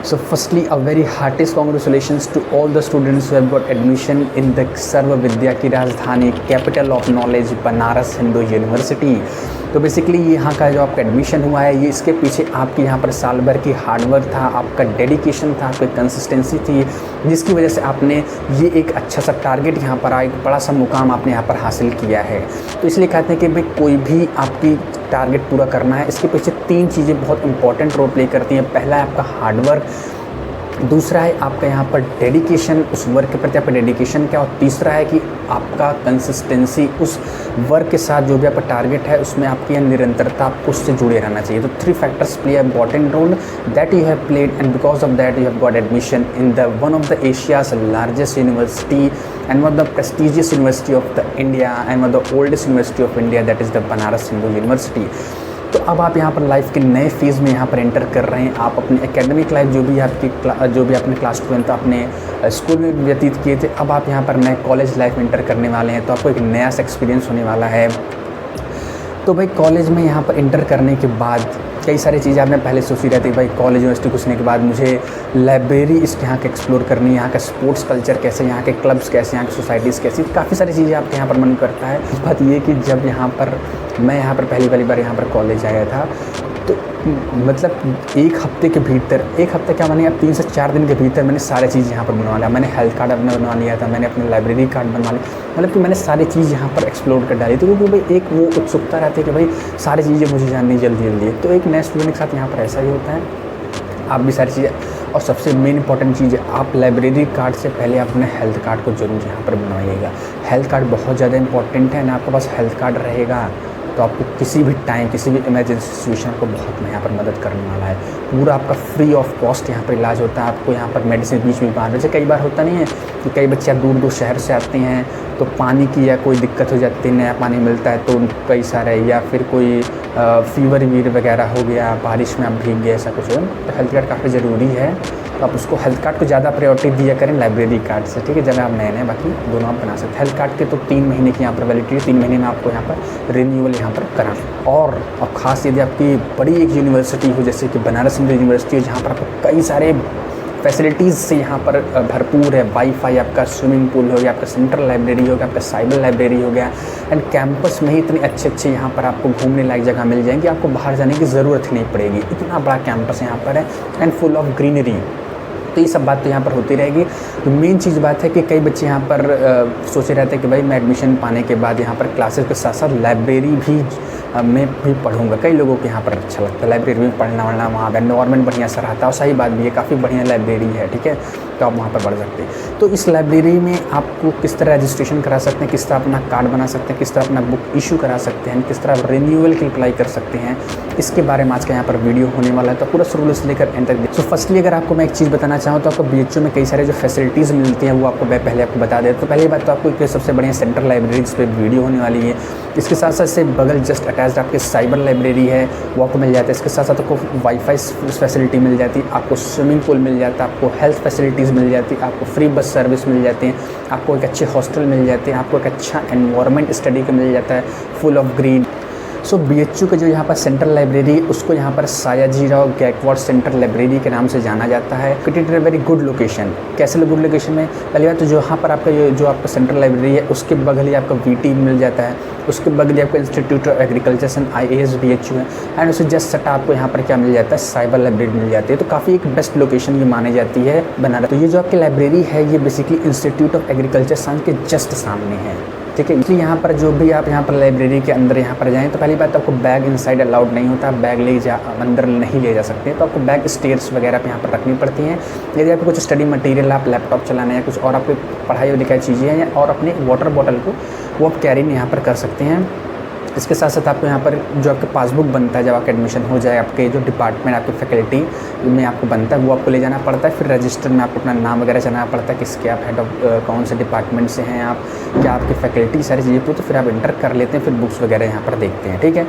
So firstly, a very heartiest congratulations to all the students who have got admission in the सर्व विद्या की राजधानी capital of knowledge Banaras Hindu university. तो basically यहाँ का जो आपका एडमिशन हुआ है ये इसके पीछे आपकी यहाँ पर साल भर की हार्डवर्क था, आपका डेडिकेशन था, आपकी कंसिस्टेंसी थी, जिसकी वजह से आपने ये एक अच्छा सा टारगेट यहाँ पर एक बड़ा सा मुकाम आपने यहाँ पर हासिल किया है। तो इसलिए कहते हैं कि भाई कोई भी आपकी टारगेट पूरा करना है, इसके पीछे 3 चीज़ें बहुत इंपॉर्टेंट रोल प्ले करती हैं। पहला है आपका हार्डवर्क, दूसरा है आपका यहाँ पर डेडिकेशन, उस वर्क के प्रति आपका डेडिकेशन क्या, और तीसरा है कि आपका कंसिस्टेंसी, उस वर्क के साथ जो भी आपका टारगेट है उसमें आपकी निरंतरता, आपको उससे जुड़े रहना चाहिए। तो 3 factors play important role that you have played and because of that you have got admission in the one of the Asia's largest university and one of the prestigious university of the India and one of the oldest university of India that is the Banaras Hindu university. तो अब आप यहाँ पर life के नए phase में यहाँ पर एंटर कर रहे हैं। आप अपने एकेडमिक लाइफ जो भी आपने क्लास 12 अपने स्कूल में व्यतीत किए थे, अब आप यहाँ पर नए कॉलेज लाइफ में एंटर करने वाले हैं। तो आपको एक नया सा एक्सपीरियंस होने वाला है। तो भाई कॉलेज में यहाँ पर एंटर करने के बाद कई सारी चीज़ें आपने पहले सोची रहती है। भाई कॉलेज यूनिवर्सिटी घुसने के बाद मुझे लाइब्रेरी इसके यहाँ के एक्सप्लोर करनी है, यहाँ का स्पोर्ट्स कल्चर कैसे, यहाँ के क्लब्स कैसे, यहाँ की सोसाइटीज़ कैसी, काफ़ी सारी चीज़ें आपके यहाँ पर मन करता है। इस बात ये कि जब यहाँ पर मैं यहाँ पर पहली बार यहाँ पर कॉलेज आया था तो मतलब एक हफ्ते के भीतर, एक हफ्ते क्या माने अब 3 से 4 दिन के भीतर मैंने सारी चीज़ यहाँ पर बनवा लिया। मैंने हेल्थ कार्ड अपना बनवा लिया था, मैंने अपने लाइब्रेरी कार्ड बनवा लिया, मतलब कि मैंने सारी चीज़ यहाँ पर एक्सप्लोर कर डाली थी। क्योंकि भाई एक वो उत्सुकता रहती है कि भाई सारी चीज़ें मुझे जाननी जल्दी। तो एक नए स्टूडेंट के साथ यहाँ पर ऐसा ही होता है। आप भी सारी चीज़ें, और सबसे मेन इंपॉर्टेंट चीज़ है आप लाइब्रेरी कार्ड से पहले अपने हेल्थ कार्ड को जरूर यहाँ पर बनवाइएगा। हेल्थ कार्ड बहुत ज़्यादा इंपॉर्टेंट है ना। आपके पास हेल्थ कार्ड रहेगा तो आपको किसी भी टाइम, किसी भी इमरजेंसी सिचुएशन को बहुत यहाँ पर मदद करने वाला है। पूरा आपका फ्री ऑफ कॉस्ट यहाँ पर इलाज होता है। आपको यहाँ पर मेडिसिन बीच में बाहर, जैसे कई बार होता नहीं है कि कई बच्चे दूर दूर शहर से आते हैं तो पानी की या कोई दिक्कत हो जाती है, नया पानी मिलता है तो कई सारे, या फिर कोई फीवर वगैरह हो गया, बारिश में आप भीग गए, ऐसा कुछ हो, तो हेल्थ कार्ड काफ़ी ज़रूरी है। तो आप उसको हेल्थ कार्ड को ज़्यादा प्रायोरिटी दिया करें लाइब्रेरी कार्ड से, ठीक है। जब आप नए बाकी दोनों आप बना सकते हैं। हेल्थ कार्ड के तो 3 महीने की यहाँ पर वैलिडिटी है, 3 महीने में आपको यहाँ पर रिन्यूअल यहाँ पर कराना। और ख़ास यदि आपकी बड़ी एक यूनिवर्सिटी हो जैसे कि बनारस हिंदू यूनिवर्सिटी हो, जहाँ पर आपको कई सारे फैसिलिटीज़ से यहाँ पर भरपूर है। वाईफाई, आपका स्विमिंग पूल हो गया, आपका सेंट्रल लाइब्रेरी हो गया, आपका साइबर लाइब्रेरी हो गया, एंड कैंपस में ही इतने अच्छे यहाँ पर आपको घूमने लायक जगह मिल जाएंगी, आपको बाहर जाने की ज़रूरत ही नहीं पड़ेगी। इतना बड़ा कैंपस यहाँ पर है एंड फुल ऑफ ग्रीनरी। तो ये सब बात तो यहाँ पर होती रहेगी। तो मेन चीज़ बात है कि कई बच्चे यहाँ पर सोचे रहते हैं कि भाई मैं एडमिशन पाने के बाद यहाँ पर क्लासेस के साथ साथ लाइब्रेरी भी मैं भी पढ़ूंगा। कई लोगों को यहाँ पर अच्छा लगता है लाइब्रेरी में पढ़ना, वहाँ का एनवायरनमेंट बढ़िया सा रहता है, और सही बात भी है, काफ़ी बढ़िया लाइब्रेरी है, ठीक है। तो आप वहाँ पर पढ़ सकते हैं। तो इस लाइब्रेरी में आपको किस तरह रजिस्ट्रेशन करा सकते हैं, किस तरह अपना कार्ड बना सकते हैं, किस तरह अपना बुक इशू करा सकते हैं, किस तरह रिन्यूअल की अप्लाई कर सकते हैं, इसके बारे में आज का यहाँ पर वीडियो होने वाला है। तो पूरा शुरू से लेकर एंड तक। सो फर्स्टली अगर आपको मैं एक चीज़ बताना चाहूँ तो आपको BHU में कई सारे जो फैसिलिटीज़ मिलती हैं वो आपको मैं पहले आपको बता दें। तो पहली बात तो आपको एक सबसे बढ़िया सेंट्रल लाइब्रेरी जिस पर वीडियो होने वाली है, इसके साथ साथ से बगल जस्ट अटैच्ड आपके साइबर लाइब्रेरी है, वो आपको मिल जाता है। इसके साथ साथ आपको वाईफाई फैसिलिटी मिल जाती है, आपको स्विमिंग पूल मिल जाता है, आपको हेल्थ फैसिलिटीज़ मिल जाती है, आपको फ्री बस सर्विस मिल जाती है, आपको एक अच्छे हॉस्टल मिल जाते हैं, आपको एक अच्छा एनवायरनमेंट स्टडी का मिल जाता है, full of green. So BHU के जो यहाँ पर सेंट्रल लाइब्रेरी, उसको यहाँ पर सयाजीराव गायकवाड़ सेंट्रल लाइब्रेरी के नाम से जाना जाता है। It is a very good location. कैसे गुड लोकेशन में, पहली बात तो जो यहाँ पर आपका जो आपका सेंट्रल लाइब्रेरी है उसके बगल ही आपका VT मिल जाता है, उसके बगल ही आपका institute of agriculture and IAS BHU है, एंड उससे जस्ट सटा आपको यहाँ पर क्या मिल जाता है, साइबर लाइब्रेरी मिल जाती है। तो काफ़ी एक बेस्ट लोकेशन ये मानी जाती है बनारस। तो ये जो आपकी लाइब्रेरी है ये basically institute of agriculture science के जस्ट सामने है, ठीक है। इसलिए यहाँ पर जो भी आप यहाँ पर लाइब्रेरी के अंदर यहाँ पर जाएँ तो पहली बात तो आपको बैग इनसाइड अलाउड नहीं होता, बैग अंदर नहीं ले जा सकते। तो आपको बैग स्टेयर्स वगैरह पे यहाँ पर रखनी पड़ती हैं। यदि आपको कुछ स्टडी मटेरियल, आप लैपटॉप चलाना है या कुछ और आपको पढ़ाई और लिखाई चीज़ें हैं, और अपने वाटर बॉटल को वो आप कैरी यहाँ पर कर सकते हैं। इसके साथ साथ आपको यहाँ पर जो आपका पासबुक बनता है, जब आपका एडमिशन हो जाए, आपके जो डिपार्टमेंट आपकी फैकल्टी में आपको बनता है वो आपको ले जाना पड़ता है। फिर रजिस्टर में आपको अपना नाम वगैरह चलाना पड़ता है, किसके आप हेड ऑफ कौन से डिपार्टमेंट से हैं आप, क्या आपकी फैकल्टी, सारी चीज़ें। तो फिर आप इंटर कर लेते हैं, फिर बुक्स वगैरह यहाँ पर देखते हैं, ठीक है।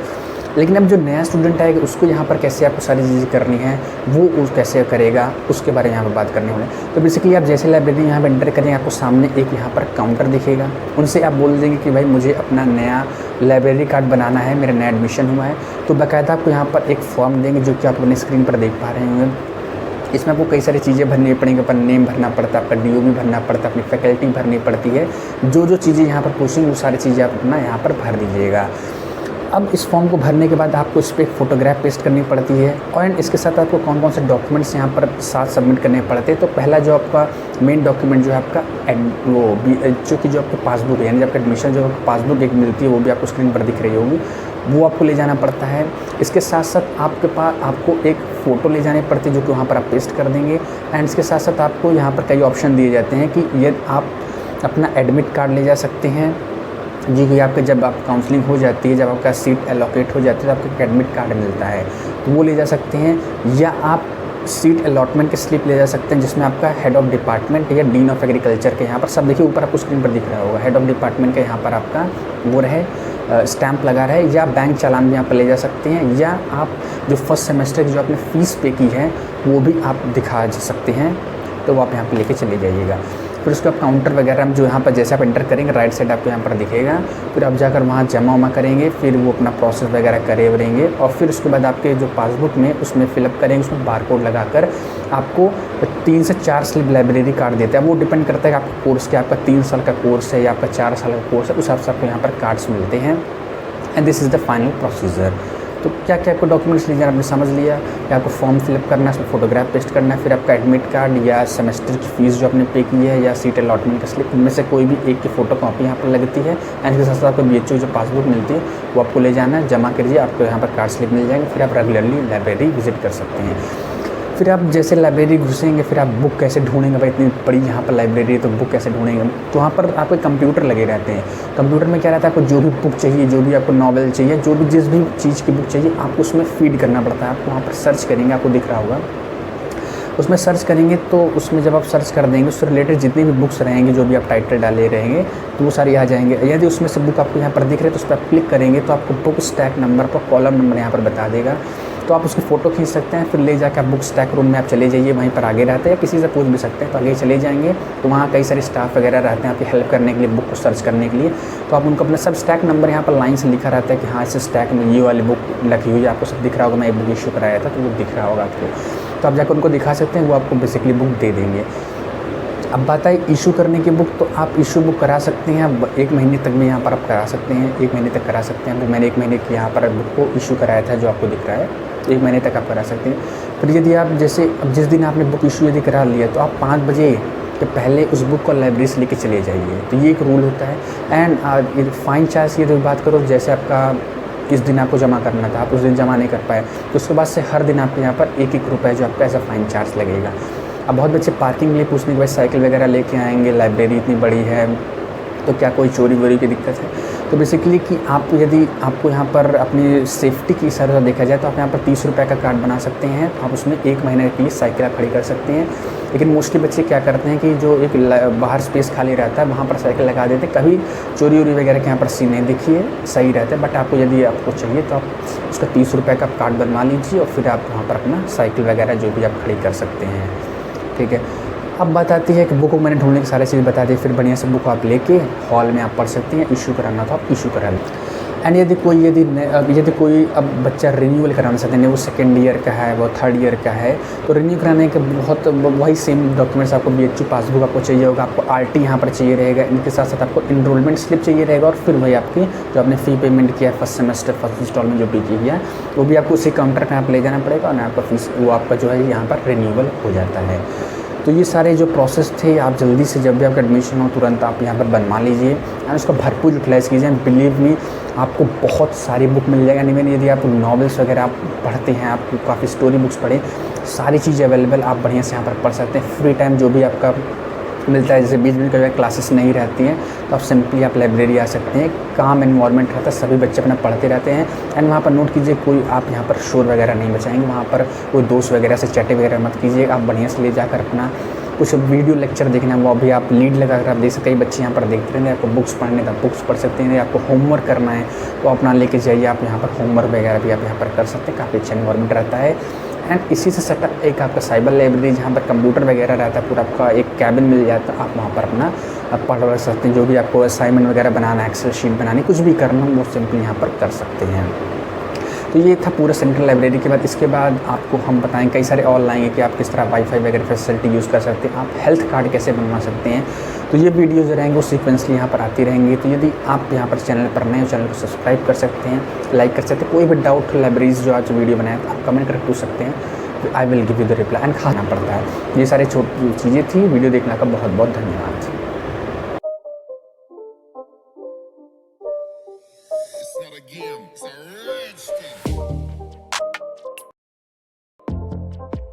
लेकिन अब जो नया स्टूडेंट आएगा उसको यहाँ पर कैसे आपको सारी चीज़ें करनी है, वो कैसे करेगा, उसके बारे में यहाँ पर बात करने वाले। तो बेसिकली आप जैसे लाइब्रेरी यहाँ पर एंटर करेंगे, आपको सामने एक यहाँ पर काउंटर दिखेगा। उनसे आप बोल देंगे कि भाई मुझे अपना नया लाइब्रेरी कार्ड बनाना है, मेरा नया एडमिशन हुआ है। तो बाकायदा आपको यहाँ पर एक फॉर्म देंगे जो कि आप अपने स्क्रीन पर देख पा रहे होंगे। इसमें आपको कई सारी चीज़ें भरनी पड़ेंगी, अपना नेम भरना पड़ता है, आपका DOB भरना पड़ता है, अपनी फैकल्टी भरनी पड़ती है। जो चीज़ें यहाँ पर पूछेंगी वो सारी चीज़ें आप अपना यहाँ पर भर दीजिएगा। अब इस फॉर्म को भरने के बाद आपको इस पर एक फ़ोटोग्राफ पेस्ट करनी पड़ती है और इसके साथ आपको कौन कौन से डॉक्यूमेंट्स यहाँ पर साथ सबमिट करने पड़ते हैं। तो पहला जो आपका मेन डॉक्यूमेंट जो है आपका जो आपका पासबुक है, यानी आपका एडमिशन जो पासबुक एक मिलती है वो भी आपको स्क्रीन पर दिख रही होगी, वो आपको ले जाना पड़ता है। इसके साथ साथ आपको एक फ़ोटो ले जानी पड़ती है जो कि वहाँ पर आप पेस्ट कर देंगे। एंड इसके साथ साथ आपको यहाँ पर कई ऑप्शन दिए जाते हैं कि ये आप अपना एडमिट कार्ड ले जा सकते हैं जी, कि आपका जब आप काउंसलिंग हो जाती है, जब आपका सीट एलोकेट हो जाती है तो आपको एडमिट कार्ड मिलता है, तो वो ले जा सकते हैं। या आप सीट अलॉटमेंट की स्लिप ले जा सकते हैं जिसमें आपका हेड ऑफ़ डिपार्टमेंट या डीन ऑफ एग्रीकल्चर के यहाँ पर सब देखिए ऊपर आपको स्क्रीन पर दिख रहा होगा, हेड ऑफ़ डिपार्टमेंट का यहाँ पर आपका वो रहे स्टैंप लगा रहे। या बैंक चालान भी यहाँ पर ले जा सकते हैं। या आप जो फर्स्ट सेमेस्टर की जो आपने फ़ीस पे की है वो भी आप दिखा सकते हैं, तो वो आप यहाँ पर लेके चले जाइएगा। फिर उसका काउंटर वगैरह हम जो यहाँ पर जैसे आप एंटर करेंगे राइट साइड आपको यहाँ पर दिखेगा, फिर आप जाकर वहाँ जमा करेंगे, फिर वो अपना प्रोसेस वगैरह करेंगे और फिर उसके बाद आपके जो पासबुक में उसमें फिलअप करेंगे, उसमें बारकोड लगाकर आपको 3 से 4 स्लिप लाइब्रेरी कार्ड देता है। वो डिपेंड करता है कि आपका कोर्स क्या, आपका 3 साल का कोर्स है या आपका 4 साल का कोर्स है, उस हिसाब से आपको यहाँ पर कार्ड्स मिलते हैं। And this is the final procedure. तो क्या क्या आपको डॉक्यूमेंट्स लीजिए, आपने समझ लिया कि आपको फॉर्म फिलअप करना है, उसमें फोटोग्राफ पेस्ट करना है, फिर आपका एडमिट कार्ड या सेमेस्टर की फ़ीस जो आपने पे की है या सीट अलॉटमेंट का स्लिप, इनमें से कोई भी एक की फ़ोटो कॉपी यहाँ पर लगती है। एंड इसके साथ साथ आपको BHO जो पासबुक मिलती है वो आपको ले जाना है, जमा करिए, आपको यहाँ पर कार्ड स्लिप मिल जाएंगे। फिर आप रेगुलरली लाइब्रेरी विजिट कर सकते हैं। फिर आप जैसे लाइब्रेरी घुसेंगे फिर आप बुक कैसे ढूंढेंगे, भाई इतनी बड़ी यहाँ पर लाइब्रेरी है तो बुक कैसे ढूंढेंगे। तो वहाँ पर आपके कंप्यूटर लगे रहते हैं। कंप्यूटर में क्या रहता है, आपको जो भी बुक चाहिए, जो भी आपको नॉवेल चाहिए, जो भी जिस भी चीज़ की बुक चाहिए आपको उसमें फीड करना पड़ता है। आपको वहाँ पर सर्च करेंगे, आपको दिख रहा होगा, उसमें सर्च करेंगे तो उसमें जब आप सर्च कर देंगे उससे रिलेटेड जितनी भी बुक्स रहेंगी, जो भी आप टाइटल डाले रहेंगे तो वो सारी आ जाएंगे। यदि उसमें से बुक आपको यहाँ पर दिख रहे तो उस पर आप क्लिक करेंगे तो आपको बुक स्टैक नंबर पर कॉलम नंबर यहाँ पर बता देगा। तो आप उसकी फ़ोटो खींच सकते हैं, फिर ले जाकर आप बुक स्टैक रूम में आप चले जाइए, वहीं पर आगे रहते हैं या किसी से पूछ भी सकते हैं। तो आगे चले जाएंगे तो वहाँ कई सारे स्टाफ वगैरह रहते हैं आपकी हेल्प करने के लिए, बुक को सर्च करने के लिए। तो आप उनको अपना सब स्टैक नंबर यहाँ पर लाइन से लिखा रहता है कि हाँ इस स्टैक में ये वाली बुक लगी हुई है, आपको सब दिख रहा होगा। मैं एक बुक इशू कराया था तो वो दिख रहा होगा आपको, तो आप जाकर उनको दिखा सकते हैं, वो आपको बेसिकली बुक दे देंगे। अब बात आई इशू करने की बुक, तो आप इशू बुक करा सकते हैं 1 महीने तक में यहाँ पर आप करा सकते हैं, 1 महीने तक करा सकते हैं। तो मैंने 1 महीने की यहाँ पर बुक को इशू कराया था जो आपको दिख रहा है, 1 महीने तक आप करा सकते हैं। फिर यदि आप जैसे अब जिस दिन आपने बुक इशू यदि करा लिया तो आप 5 बजे के पहले उस बुक को लाइब्रेरी से लेके चले जाइए, तो ये एक रूल होता है। एंड फ़ाइन चार्ज की यदि बात करो, जैसे आपका इस दिन आपको जमा करना था, आप उस दिन जमा नहीं कर पाए तो उसके बाद से हर दिन आपके यहाँ पर 1-1 रुपये जो आपका ऐसा फ़ाइन चार्ज लगेगा। अब बहुत बच्चे पार्किंग के लिए पूछने के बाद साइकिल वगैरह लेके आएंगे, लाइब्रेरी इतनी बड़ी है तो क्या कोई चोरी वोरी की दिक्कत है। तो बेसिकली कि आप यदि आपको यहाँ पर अपनी सेफ्टी की हिसाब से देखा जाए तो आप यहाँ पर 30 रुपये का कार्ड बना सकते हैं, आप उसमें 1 महीने के लिए साइकिल आप खड़ी कर सकते हैं। लेकिन मोस्टली बच्चे क्या करते हैं कि जो एक बाहर स्पेस खाली रहता है वहाँ पर साइकिल लगा देते हैं, कभी चोरी वोरी वगैरह के यहाँ पर सीन नहीं दिखिए, सही रहता है। बट आपको यदि आपको चाहिए तो आप उसका 30 रुपये का कार्ड बनवा लीजिए और फिर आप वहाँ पर अपना साइकिल वगैरह जो भी आप खड़ी कर सकते हैं, ठीक है। अब बात आती है कि बुक को मैंने ढूंढने की सारी चीज़ बता दी, फिर बढ़िया से बुक आप लेके हॉल में आप पढ़ सकते हैं। इशू कराना तो आप इशू करा लें। एंड यदि कोई अब बच्चा रिन्यूअल कराना चाहते हैं, वो 2nd ईयर का है, वो 3rd ईयर का है, तो रिन्यू कराने के बहुत वही सेम डॉक्यूमेंट्स आपको BHO पासबुक आपको चाहिए होगा, आपको RT यहाँ पर चाहिए रहेगा, इनके साथ साथ आपको इनरोलमेंट स्लिप चाहिए रहेगा और फिर वही आपकी जो आपने फ़ी पेमेंट किया फर्स्ट सेमेस्टर फर्स्ट इंस्टॉलमेंट जो पे किया वो भी आपको उसी काउंटर पर आप ले जाना पड़ेगा और आपका फीस वो आपका जो है यहाँ पर रिन्यूअल हो जाता है। तो ये सारे जो प्रोसेस थे आप जल्दी से जब भी आपका एडमिशन हो तुरंत आप यहाँ पर बनवा लीजिए और उसका भरपूर यूटिलाइज़ कीजिए। बिलीव मी आपको बहुत सारी बुक मिल जाएगा। इवन यदि आप नॉवेल्स वगैरह आप पढ़ते हैं, आपको काफ़ी स्टोरी बुक्स पढ़ें, सारी चीज़ें अवेलेबल, आप बढ़िया से यहाँ पर पढ़ सकते हैं। फ्री टाइम जो भी आपका मिलता है, जैसे बीच में कभी क्लासेस नहीं रहती हैं तो आप सिंपली आप लाइब्रेरी आ सकते हैं। काम एनवायरनमेंट रहता है, सभी बच्चे अपना पढ़ते रहते हैं। एंड वहाँ पर नोट कीजिए कोई आप यहाँ पर शोर वगैरह नहीं बचाएंगे, वहाँ पर कोई दोस्त वगैरह से चैटे वगैरह मत कीजिए। आप बढ़िया से ले जाकर अपना कुछ वीडियो लेक्चर देखना है वो अभी आप लीड लगाकर आप देख सकते हैं। कई बच्चे यहाँ पर देखते रहेंगे, आपको बुक्स पढ़ने तो बुक्स पढ़ सकते हैं, आपको होमवर्क करना है तो अपना लेके जाइए, आप यहाँ पर होमवर्क वगैरह भी आप यहाँ पर कर सकते हैं। काफ़ी अच्छा एनवायरनमेंट रहता है। एंड इसी से सटा एक आपका साइबर लाइब्रेरी जहाँ पर कंप्यूटर वगैरह रहता है, पूरा आपका एक कैबिन मिल जाता है, आप वहाँ पर अपना पढ़ सकते हैं। जो भी आपको असाइनमेंट वगैरह बनाना है, एक्सेल शीट बनानी, कुछ भी करना वो सिंपली यहाँ पर कर सकते हैं। तो ये था पूरा सेंट्रल लाइब्रेरी के बाद। इसके बाद आपको हम बताएं कई सारे और लाएंगे कि आप किस तरह वाईफाई वगैरह फैसिलिटी यूज़ कर सकते हैं, आप हेल्थ कार्ड कैसे बनवा सकते हैं। तो ये वीडियो जो रहेंगे वो सीक्वेंसली यहाँ पर आती रहेंगी। तो यदि आप यहाँ पर चैनल पर नए हो, चैनल को सब्सक्राइब कर सकते हैं, लाइक कर सकते हैं। कोई भी डाउट लाइब्रेरीज जो आज वीडियो बनाए तो आप कमेंट करके पूछ सकते हैं, I will give you the reply. And खाना पड़ता है। ये सारी छोटी चीज़ें थी। वीडियो देखने का बहुत बहुत धन्यवाद। It's not a game, it's a rich thing.